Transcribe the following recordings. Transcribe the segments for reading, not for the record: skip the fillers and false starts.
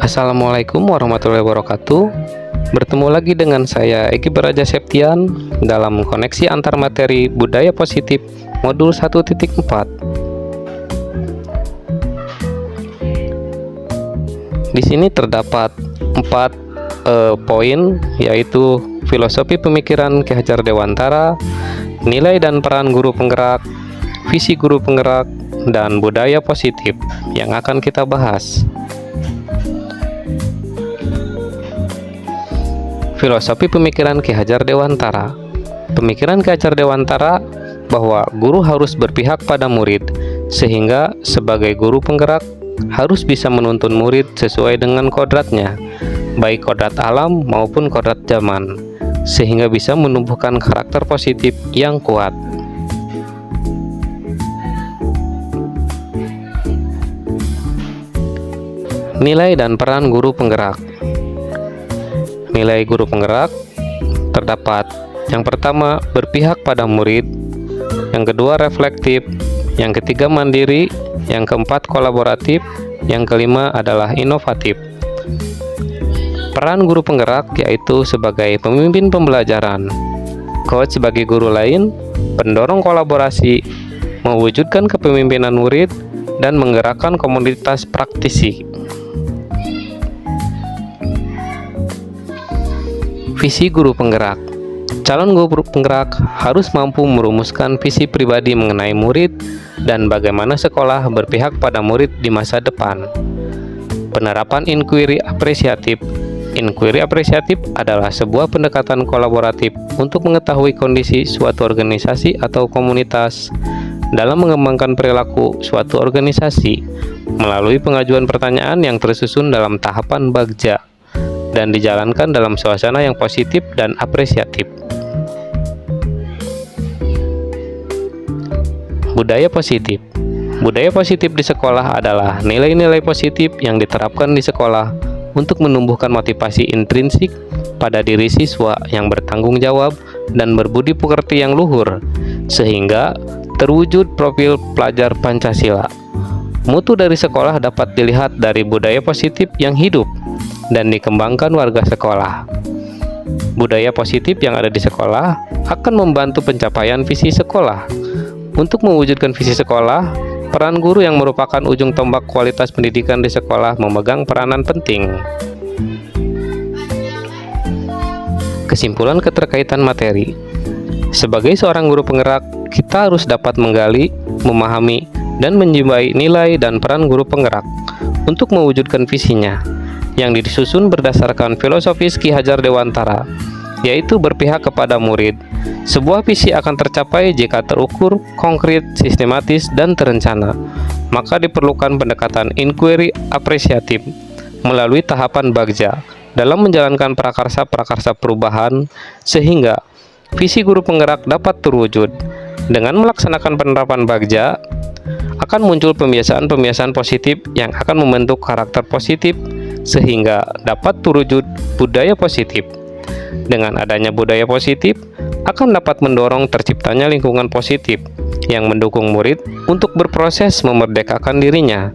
Assalamualaikum warahmatullahi wabarakatuh. Bertemu lagi dengan saya Eki Baraja Septian dalam koneksi antar materi budaya positif modul 1.4. Di sini terdapat 4 poin, yaitu filosofi pemikiran Ki Hajar Dewantara, nilai dan peran guru penggerak, visi guru penggerak, dan budaya positif yang akan kita bahas. Filosofi pemikiran Ki Hajar Dewantara. Pemikiran Ki Hajar Dewantara bahwa guru harus berpihak pada murid, sehingga sebagai guru penggerak harus bisa menuntun murid sesuai dengan kodratnya, baik kodrat alam maupun kodrat zaman, sehingga bisa menumbuhkan karakter positif yang kuat. Nilai dan peran guru penggerak. Nilai guru penggerak terdapat: yang pertama, berpihak pada murid; yang kedua, reflektif; yang ketiga, mandiri; yang keempat, kolaboratif; yang kelima adalah inovatif. Peran guru penggerak yaitu sebagai pemimpin pembelajaran, coach bagi guru lain, pendorong kolaborasi, mewujudkan kepemimpinan murid, dan menggerakkan komunitas praktisi. Visi guru penggerak. Calon guru penggerak harus mampu merumuskan visi pribadi mengenai murid dan bagaimana sekolah berpihak pada murid di masa depan. Penerapan inquiry apresiatif. Inquiry apresiatif adalah sebuah pendekatan kolaboratif untuk mengetahui kondisi suatu organisasi atau komunitas dalam mengembangkan perilaku suatu organisasi melalui pengajuan pertanyaan yang tersusun dalam tahapan bagja dan dijalankan dalam suasana yang positif dan apresiatif. Budaya positif. Budaya positif di sekolah adalah nilai-nilai positif yang diterapkan di sekolah untuk menumbuhkan motivasi intrinsik pada diri siswa yang bertanggung jawab dan berbudi pekerti yang luhur, sehingga terwujud profil pelajar Pancasila. Mutu dari sekolah dapat dilihat dari budaya positif yang hidup dan dikembangkan warga sekolah. Budaya positif yang ada di sekolah akan membantu pencapaian visi sekolah. Untuk mewujudkan visi sekolah, peran guru yang merupakan ujung tombak kualitas pendidikan di sekolah memegang peranan penting. Kesimpulan keterkaitan materi. Sebagai seorang guru penggerak, kita harus dapat menggali, memahami, dan menjumpai nilai dan peran guru penggerak untuk mewujudkan visinya, yang disusun berdasarkan filosofis Ki Hajar Dewantara, yaitu berpihak kepada murid. Sebuah visi akan tercapai jika terukur, konkret, sistematis, dan terencana. Maka diperlukan pendekatan inquiry apresiatif melalui tahapan bagja dalam menjalankan prakarsa-prakarsa perubahan, sehingga visi guru penggerak dapat terwujud. Dengan melaksanakan penerapan bagja, akan muncul pembiasaan-pembiasaan positif yang akan membentuk karakter positif, sehingga dapat terwujud budaya positif. Dengan adanya budaya positif, akan dapat mendorong terciptanya lingkungan positif yang mendukung murid untuk berproses memerdekakan dirinya,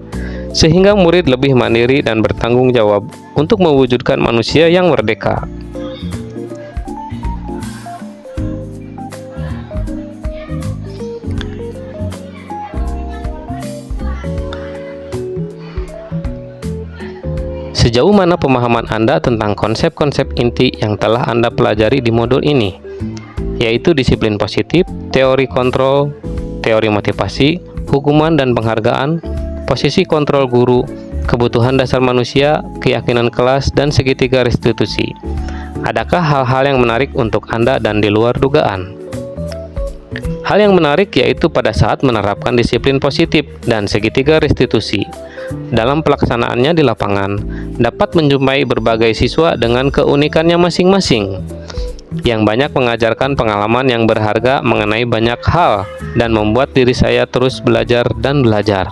sehingga murid lebih mandiri dan bertanggung jawab untuk mewujudkan manusia yang merdeka. Sejauh mana pemahaman Anda tentang konsep-konsep inti yang telah Anda pelajari di modul ini, yaitu disiplin positif, teori kontrol, teori motivasi, hukuman dan penghargaan, posisi kontrol guru, kebutuhan dasar manusia, keyakinan kelas, dan segitiga restitusi? Adakah hal-hal yang menarik untuk Anda dan di luar dugaan? Hal yang menarik yaitu pada saat menerapkan disiplin positif dan segitiga restitusi dalam pelaksanaannya di lapangan, dapat menjumpai berbagai siswa dengan keunikannya masing-masing, yang banyak mengajarkan pengalaman yang berharga mengenai banyak hal dan membuat diri saya terus belajar dan belajar.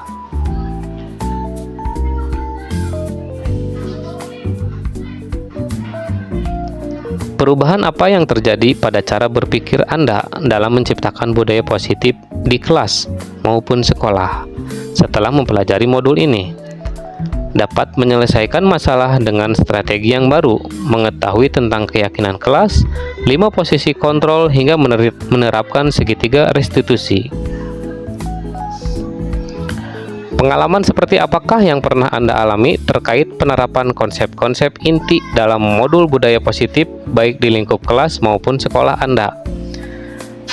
Perubahan apa yang terjadi pada cara berpikir Anda dalam menciptakan budaya positif di kelas maupun sekolah setelah mempelajari modul ini? dapat menyelesaikan masalah dengan strategi yang baru, mengetahui tentang keyakinan kelas, 5 posisi kontrol, hingga menerapkan segitiga restitusi. Pengalaman seperti apakah yang pernah Anda alami terkait penerapan konsep-konsep inti dalam modul budaya positif baik di lingkup kelas maupun sekolah Anda?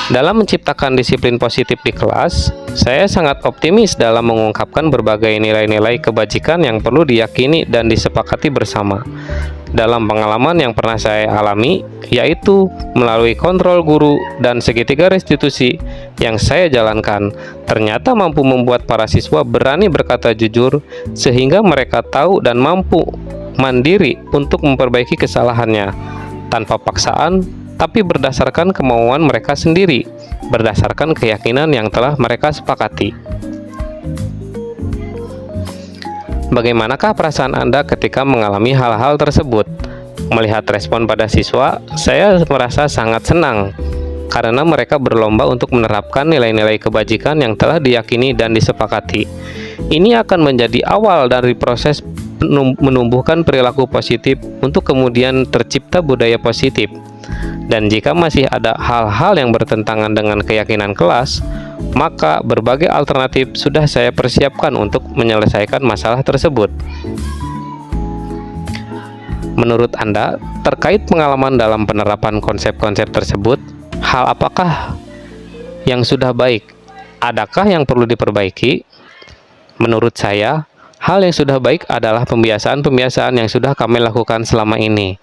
Dalam menciptakan disiplin positif di kelas, saya sangat optimis dalam mengungkapkan berbagai nilai-nilai kebajikan yang perlu diyakini dan disepakati bersama. Dalam pengalaman yang pernah saya alami, yaitu melalui kontrol guru dan segitiga restitusi yang saya jalankan, ternyata mampu membuat para siswa berani berkata jujur, sehingga mereka tahu dan mampu mandiri untuk memperbaiki kesalahannya, tanpa paksaan, tapi berdasarkan kemauan mereka sendiri, berdasarkan keyakinan yang telah mereka sepakati. Bagaimanakah perasaan Anda ketika mengalami hal-hal tersebut? Melihat respon pada siswa, saya merasa sangat senang, karena mereka berlomba untuk menerapkan nilai-nilai kebajikan yang telah diyakini dan disepakati. Ini akan menjadi awal dari proses menumbuhkan perilaku positif untuk kemudian tercipta budaya positif. Dan jika masih ada hal-hal yang bertentangan dengan keyakinan kelas, maka berbagai alternatif sudah saya persiapkan untuk menyelesaikan masalah tersebut. Menurut Anda, terkait pengalaman dalam penerapan konsep-konsep tersebut, hal apakah yang sudah baik? Adakah yang perlu diperbaiki? Menurut saya, hal yang sudah baik adalah pembiasaan-pembiasaan yang sudah kami lakukan selama ini.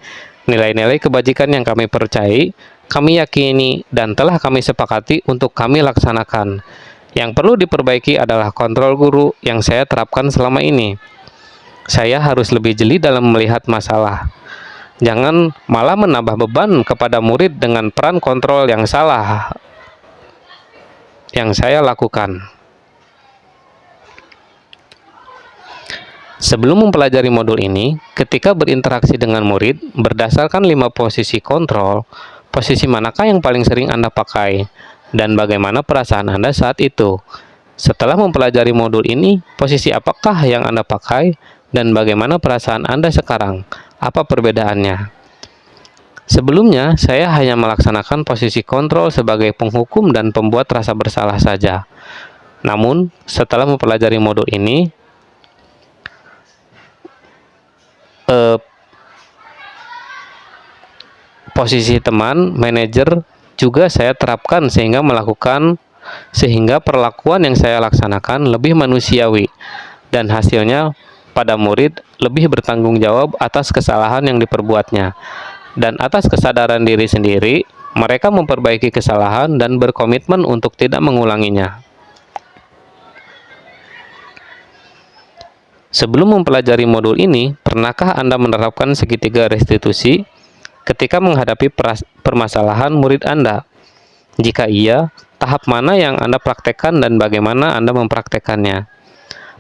Nilai-nilai kebajikan yang kami percayai, kami yakini, dan telah kami sepakati untuk kami laksanakan. Yang perlu diperbaiki adalah kontrol guru yang saya terapkan selama ini. Saya harus lebih jeli dalam melihat masalah. Jangan malah menambah beban kepada murid dengan peran kontrol yang salah yang saya lakukan. Sebelum mempelajari modul ini, ketika berinteraksi dengan murid, berdasarkan 5 posisi kontrol, posisi manakah yang paling sering Anda pakai, dan bagaimana perasaan Anda saat itu? Setelah mempelajari modul ini, posisi apakah yang Anda pakai, dan bagaimana perasaan Anda sekarang? Apa perbedaannya? Sebelumnya, saya hanya melaksanakan posisi kontrol sebagai penghukum dan pembuat rasa bersalah saja. Namun, setelah mempelajari modul ini, posisi teman, manajer juga saya terapkan sehingga perlakuan yang saya laksanakan lebih manusiawi dan hasilnya pada murid lebih bertanggung jawab atas kesalahan yang diperbuatnya, dan atas kesadaran diri sendiri mereka memperbaiki kesalahan dan berkomitmen untuk tidak mengulanginya. Sebelum mempelajari modul ini, pernahkah Anda menerapkan segitiga restitusi ketika menghadapi permasalahan murid Anda? Jika iya, tahap mana yang Anda praktekkan dan bagaimana Anda mempraktekannya?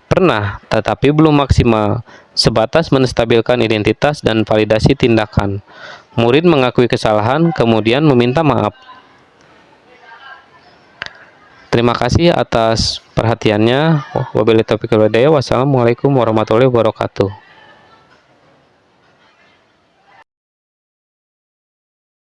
Pernah, tetapi belum maksimal, sebatas menstabilkan identitas dan validasi tindakan. Murid mengakui kesalahan, kemudian meminta maaf. Terima kasih atas perhatiannya. Wabillahi taufiq wal hidayah. Wassalamualaikum warahmatullahi wabarakatuh.